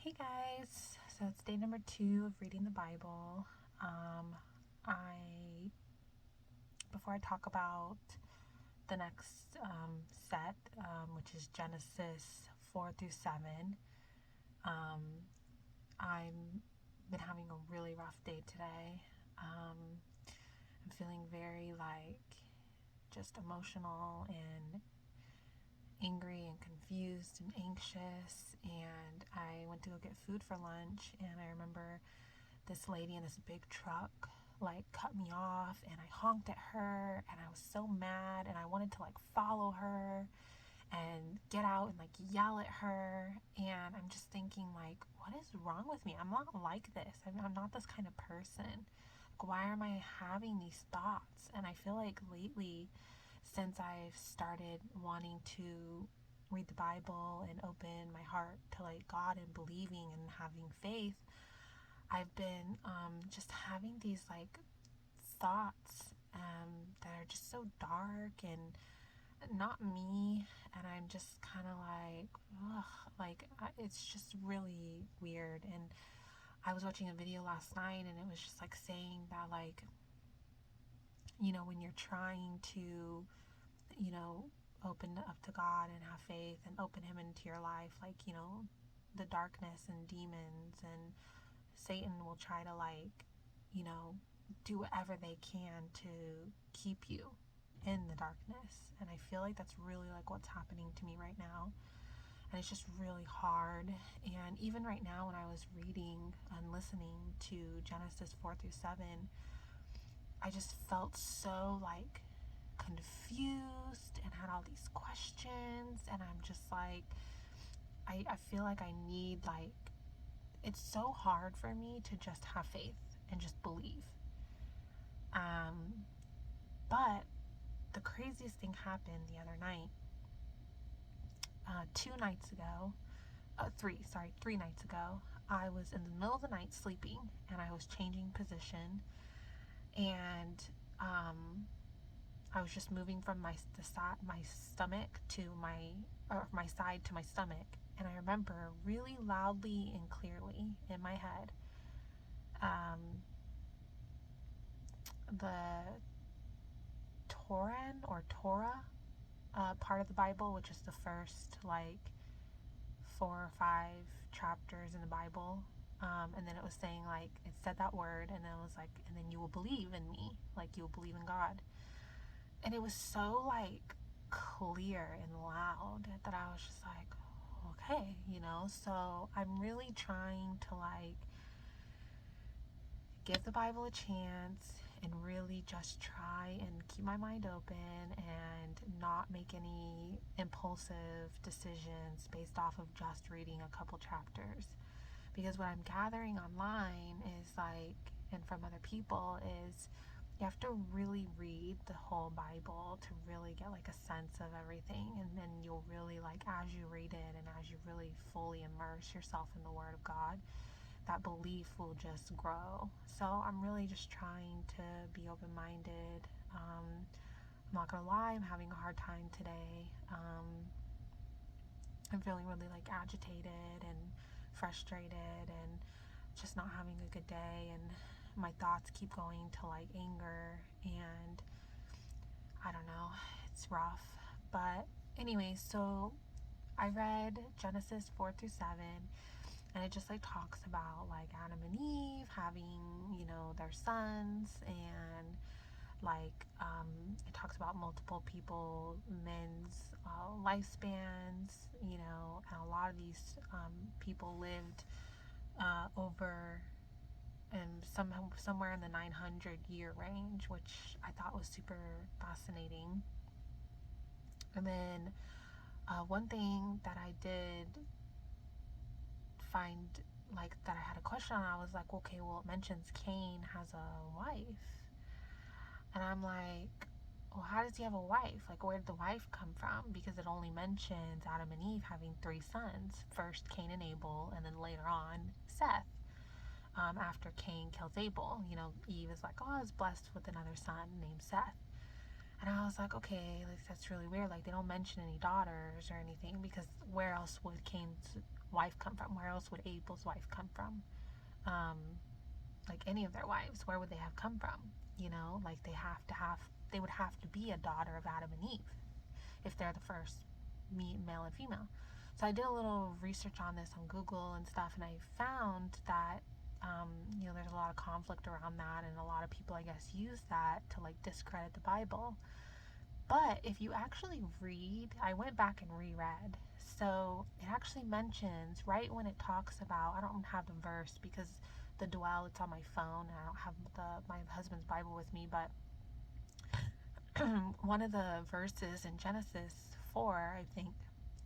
Hey guys, so it's day number 2 of reading the Bible. I Before I talk about the next set, which is Genesis 4 through 7, I've been having a really rough day today. I'm feeling very just emotional and angry and confused and anxious, and I went to go get food for lunch, and I remember this lady in this big truck cut me off, and I honked at her, and I was so mad, and I wanted to follow her and get out and yell at her. And I'm just thinking, what is wrong with me? I'm not like this. I'm not this kind of person. Why am I having these thoughts? And I feel like lately, since I've started wanting to read the Bible and open my heart to God and believing and having faith, I've been just having these thoughts that are just so dark and not me, and I'm just kind of it's just really weird. And I was watching a video last night, and it was just saying that when you're trying to open up to God and have faith and open him into your life, the darkness and demons and Satan will try to do whatever they can to keep you in the darkness. And I feel like that's really what's happening to me right now. And it's just really hard. And even right now, when I was reading and listening to Genesis 4 through 7, I just felt so confused and had all these questions. And I'm just I feel like I need it's so hard for me to just have faith and just believe. But the craziest thing happened the other night. 3 nights ago, I was in the middle of the night sleeping, and I was changing position, and I was just moving from my stomach to my side to my stomach, and I remember really loudly and clearly in my head the Torah part of the Bible, which is the first 4 or 5 chapters in the Bible. And then it was saying it said that word, and then it was and then you will believe in me, you will believe in God. And it was so clear and loud that I was just okay, so I'm really trying to give the Bible a chance and really just try and keep my mind open and not make any impulsive decisions based off of just reading a couple chapters. Because what I'm gathering online is and from other people, is you have to really read the whole Bible to really get a sense of everything. And then you'll really as you read it and as you really fully immerse yourself in the Word of God, that belief will just grow. So I'm really just trying to be open-minded. I'm not gonna lie, I'm having a hard time today. I'm feeling really agitated and frustrated and just not having a good day, and my thoughts keep going to anger, and I don't know, it's rough. But anyway, so I read Genesis 4 through 7, and it just talks about Adam and Eve having their sons, and it talks about multiple people, men's lifespans, and a lot of these people lived over and somewhere in the 900-year range, which I thought was super fascinating. And then one thing that I did find that I had a question on, I was okay, well, it mentions Cain has a wife, and I'm well, how does he have a wife? Where did the wife come from? Because it only mentions Adam and Eve having 3 sons. First Cain and Abel, and then later on Seth. After Cain kills Abel, Eve is oh, I was blessed with another son named Seth. And I was okay, that's really weird. They don't mention any daughters or anything, because where else would Cain's wife come from? Where else would Abel's wife come from? Um, like any of their wives, where would they have come from? Like they would have to be a daughter of Adam and Eve if they're the first male and female. So I did a little research on this on Google and stuff, and I found that there's a lot of conflict around that, and a lot of people, I guess, use that to like discredit the Bible. But if you actually read, I went back and reread. So it actually mentions right when it talks about, I don't have the verse because the dwell, it's on my phone, and I don't have my husband's Bible with me, but one of the verses in Genesis 4, I think,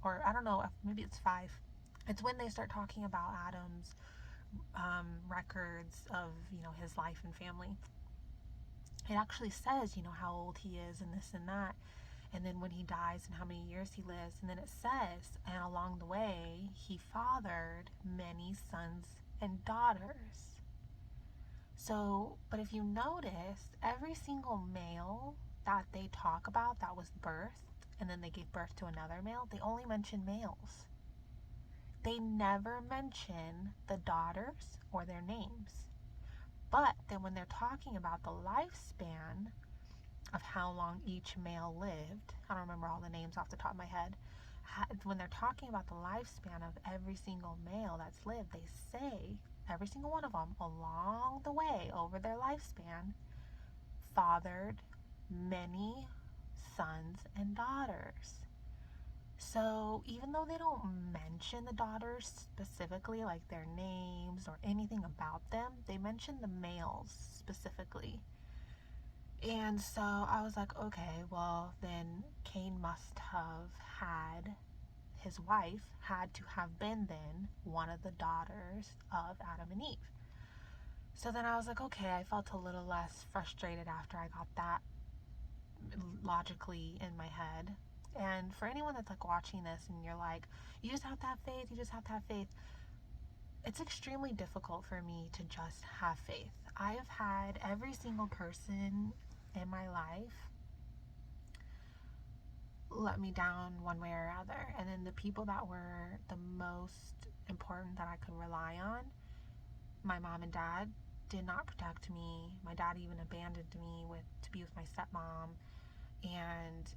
or I don't know, maybe it's 5. It's when they start talking about Adam's records of, his life and family. It actually says, how old he is and this and that, and then when he dies and how many years he lives. And then it says, and along the way, he fathered many sons and daughters. So, but if you notice, every single male that they talk about that was birthed, and then they gave birth to another male, they only mention males. They never mention the daughters or their names. But then when they're talking about the lifespan of how long each male lived, I don't remember all the names off the top of my head, when they're talking about the lifespan of every single male that's lived, they say, every single one of them, along the way, over their lifespan, fathered many sons and daughters. So even though they don't mention the daughters specifically, like their names or anything about them, they mention the males specifically. And so I was like, okay, well then Cain must have had, his wife had to have been then one of the daughters of Adam and Eve. So then I was like, okay, I felt a little less frustrated after I got that logically in my head. And for anyone that's like watching this and you're like, you just have to have faith, you just have to have faith, it's extremely difficult for me to just have faith. I have had every single person in my life let me down one way or other. And then the people that were the most important that I could rely on, my mom and dad, did not protect me. My dad even abandoned me to be with my stepmom, and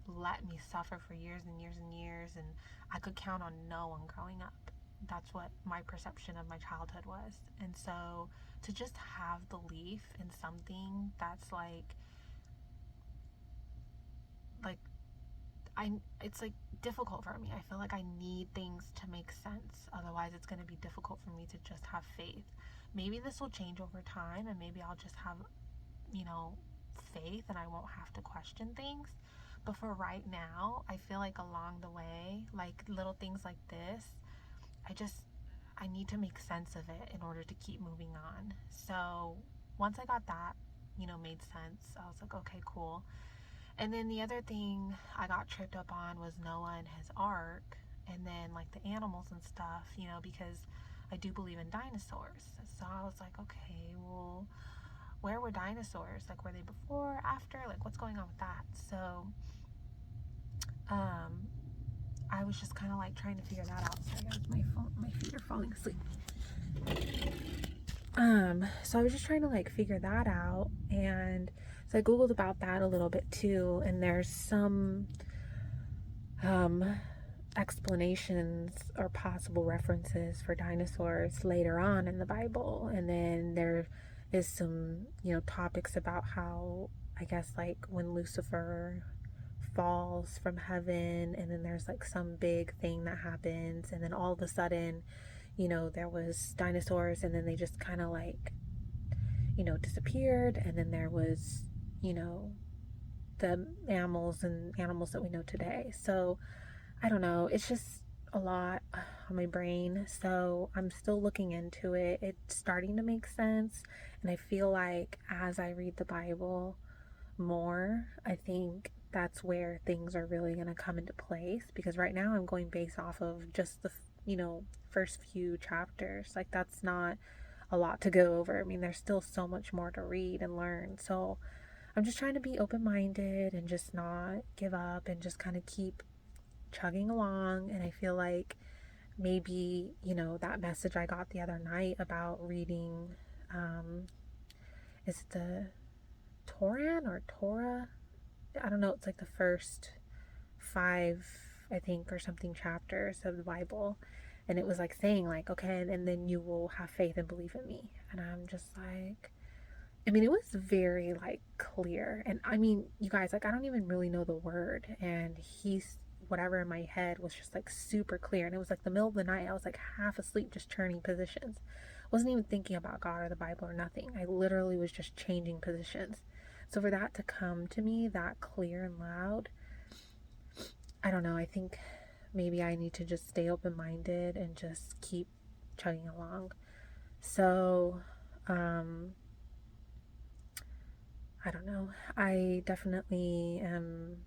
let me suffer for years and years and years, and I could count on no one growing up. That's what my perception of my childhood was. And so to just have belief in something that's it's like difficult for me. I feel like I need things to make sense. Otherwise, it's going to be difficult for me to just have faith. Maybe this will change over time, and maybe I'll just have, faith, and I won't have to question things. But for right now, I feel like along the way, like little things like this, I need to make sense of it in order to keep moving on. So once I got that, made sense, I was like, okay, cool. And then the other thing I got tripped up on was Noah and his ark, and then like the animals and stuff, because I do believe in dinosaurs. So I was like, okay, well, where were dinosaurs? Like, were they before, after? Like, what's going on with that? So, I was just kind of like trying to figure that out. Sorry guys, my feet are falling asleep. So I was just trying to like figure that out, and so I googled about that a little bit too, and there's some explanations or possible references for dinosaurs later on in the Bible. And then there is some topics about how, I guess, like when Lucifer falls from heaven, and then there's like some big thing that happens, and then all of a sudden there was dinosaurs, and then they just kind of like disappeared, and then there was the mammals and animals that we know today. So I don't know, it's just a lot on my brain. So I'm still looking into it. It's starting to make sense, and I feel like as I read the Bible more, I think that's where things are really going to come into place, because right now I'm going based off of just the first few chapters. Like, that's not a lot to go over. I mean, there's still so much more to read and learn. So I'm just trying to be open-minded and just not give up, and just kind of keep chugging along, and I feel like maybe, that message I got the other night about reading, is it the Toran or Torah? I don't know, it's like the first 5, I think, or something chapters of the Bible. And it was like saying, like, okay, and then you will have faith and believe in me. And I'm just like, I mean, it was very like clear. And I mean, you guys, like, I don't even really know the word. And whatever in my head was just like super clear. And it was like the middle of the night. I was like half asleep, just turning positions. Wasn't even thinking about God or the Bible or nothing. I literally was just changing positions. So for that to come to me that clear and loud, I don't know. I think maybe I need to just stay open-minded and just keep chugging along. So, I don't know. I definitely am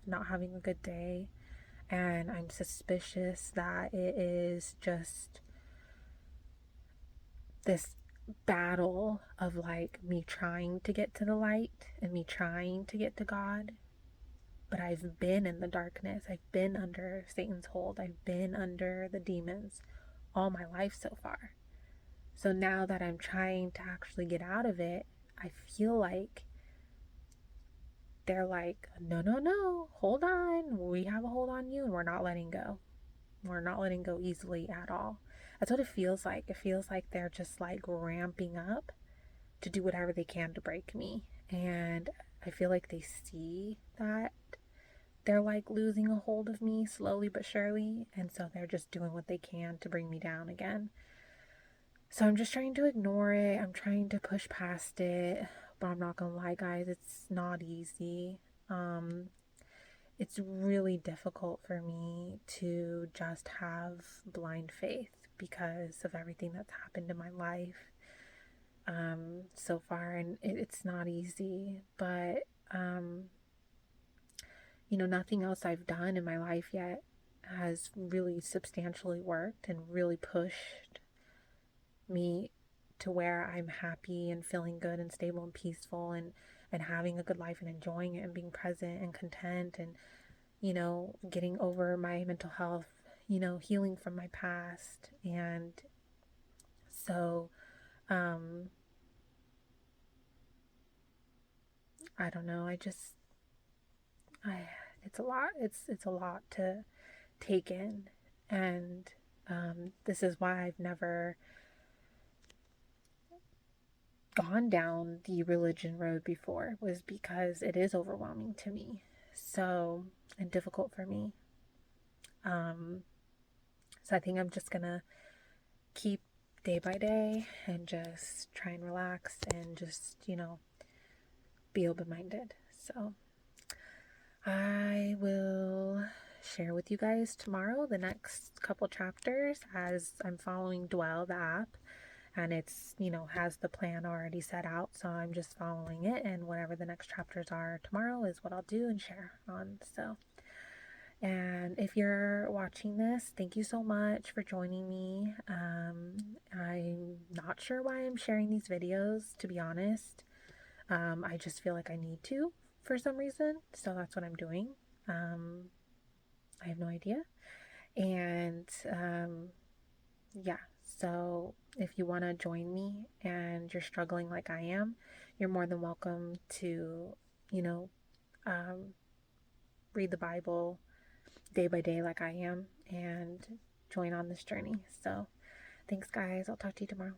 not having a good day, and I'm suspicious that it is just this battle of like me trying to get to the light and me trying to get to God. But I've been in the darkness. I've been under Satan's hold. I've been under the demons all my life so far. So now that I'm trying to actually get out of it, I feel like they're like, no, no, no, hold on. We have a hold on you and we're not letting go. We're not letting go easily at all. That's what it feels like. It feels like they're just like ramping up to do whatever they can to break me. And I feel like they see that they're like losing a hold of me slowly but surely. And so they're just doing what they can to bring me down again. So I'm just trying to ignore it. I'm trying to push past it. But I'm not gonna lie, guys, it's not easy. It's really difficult for me to just have blind faith because of everything that's happened in my life so far. And it's not easy. But, nothing else I've done in my life yet has really substantially worked and really pushed me to where I'm happy and feeling good and stable and peaceful and having a good life and enjoying it and being present and content and, getting over my mental health, healing from my past. And so, I don't know. It's a lot. It's a lot to take in. And, this is why I've never gone down the religion road before, was because it is overwhelming to me, so, and difficult for me. So I think I'm just gonna keep day by day and just try and relax and just, be open-minded. So I will share with you guys tomorrow the next couple chapters as I'm following Dwell, the app. And it's, has the plan already set out. So I'm just following it. And whatever the next chapters are tomorrow is what I'll do and share on. So, and if you're watching this, thank you so much for joining me. I'm not sure why I'm sharing these videos, to be honest. I just feel like I need to for some reason. So that's what I'm doing. I have no idea. And, yeah. So if you want to join me and you're struggling like I am, you're more than welcome to, read the Bible day by day like I am and join on this journey. So thanks, guys. I'll talk to you tomorrow.